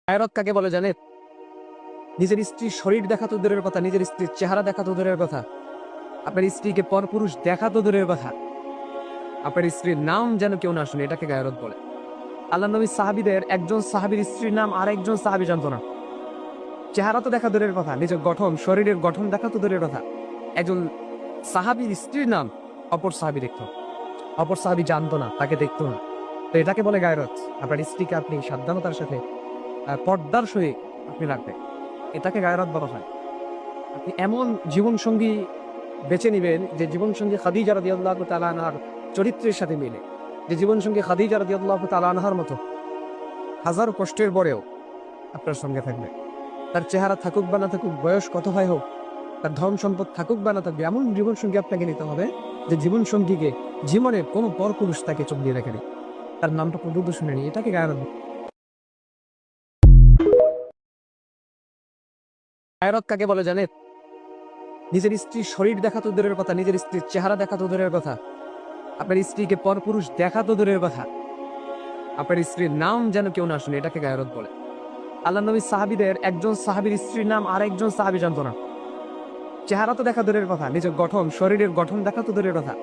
গায়রত কাকে বলে জানেন? নিজের স্ত্রীর শরীর দেখা তো দূরের কথা, নিজের স্ত্রীর চেহারা দেখা তো দূরের কথা, আপনার স্ত্রীকে পরপুরুষ দেখা তো দূরের কথা, আপনার স্ত্রীর নাম যেন কেউ না শুনে, এটাকে গায়রত বলে। আল্লাহ নবী সাহাবীদের একজন সাহাবীর স্ত্রীর নাম আর একজন সাহাবী জানতো না। চেহারা তো দেখা দূরের কথা, নিজের গঠন, শরীরের গঠন দেখা তো দূরের কথা, একজন সাহাবীর স্ত্রীর নাম অপর সাহাবী দেখতো, অপর সাহাবী জানতো না, তাকে দেখতো না। তো এটাকে বলে গায়রত। আপনার স্ত্রীকে আপনি সাবধানতার সাথে পর্দার সহিত আপনি রাখবেন, এটাকে গায়রত বলা হয়। আপনি এমন জীবন সঙ্গী বেছে নিবেন যে জীবন সঙ্গী খাদিজা রাদিয়াল্লাহু তাআলা আনহার চরিত্রের সাথে মিলে, যে জীবন সঙ্গী খাদিজা রাদিয়াল্লাহু তাআলা আনহার মতো হাজার কষ্টের পরেও আপনার সঙ্গে থাকবে। তার চেহারা থাকুক বা না থাকুক, বয়স কত হয় হোক, তার ধন সম্পদ থাকুক বা না থাকবে, এমন জীবন সঙ্গী আপনাকে নিতে হবে যে জীবন সঙ্গীকে জীবনে কোনো পরপুরুষ তাকে চোখ দিয়ে রেখে নেই, তার নামটা পর্যন্ত শুনেনি, এটাকে গায়রত। গায়রত কাকে বলে জানেন? নিজের স্ত্রীর শরীর দেখা তো দূরের কথা, নিজের স্ত্রীর চেহারা দেখা তো দূরের কথা, আপনার স্ত্রীকে পরপুরুষ দেখা তো দূরের কথা, আপনার স্ত্রীর নাম যেন কেউ না শুনে, এটাকে গায়রত বলে। আল্লাহ নবী সাহাবীদের একজন সাহাবীর স্ত্রীর নাম আর একজন সাহাবী জানতো না। চেহারা তো দেখা দূরের কথা, নিজের গঠন, শরীরের গঠন দেখা তো দূরের কথা,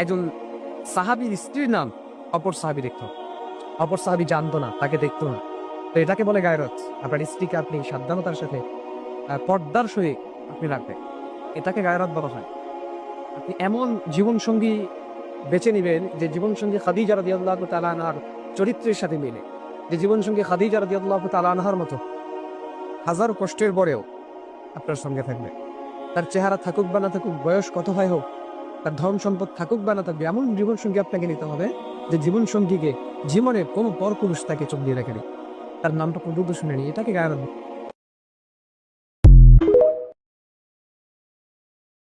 একজন সাহাবীর স্ত্রীর নাম অপর সাহাবী দেখতো, অপর সাহাবী জানতো না, তাকে দেখতো না। তো এটাকে বলে গায়রত। আপনার স্ত্রীকে আপনি সাবধানতার সাথে পর্দার সহিত আপনি রাখবেন, এটাকে গায়রত বলা হয়। আপনি এমন জীবন সঙ্গী বেছে নিবেন যে জীবন সঙ্গী খাদিজা রাদিয়াল্লাহু তাআলা আনহার চরিত্রের সাথে মিলে, যে জীবন সঙ্গী খাদিজা রাদিয়াল্লাহু তাআলা আনহার মতো হাজার কষ্টের পরেও আপনার সঙ্গে থাকবে। তার চেহারা থাকুক বা না থাকুক, বয়স কত হয় হোক, তার ধন সম্পদ থাকুক বা না থাকবে, এমন জীবন সঙ্গী আপনাকে নিতে হবে যে জীবন সঙ্গীকে জীবনে কোনো পরপুরুষ তাকে চোখ দিয়ে রেখে নেই, তার নামটা পর্যন্ত শুনেনি, এটাকে গায়রত।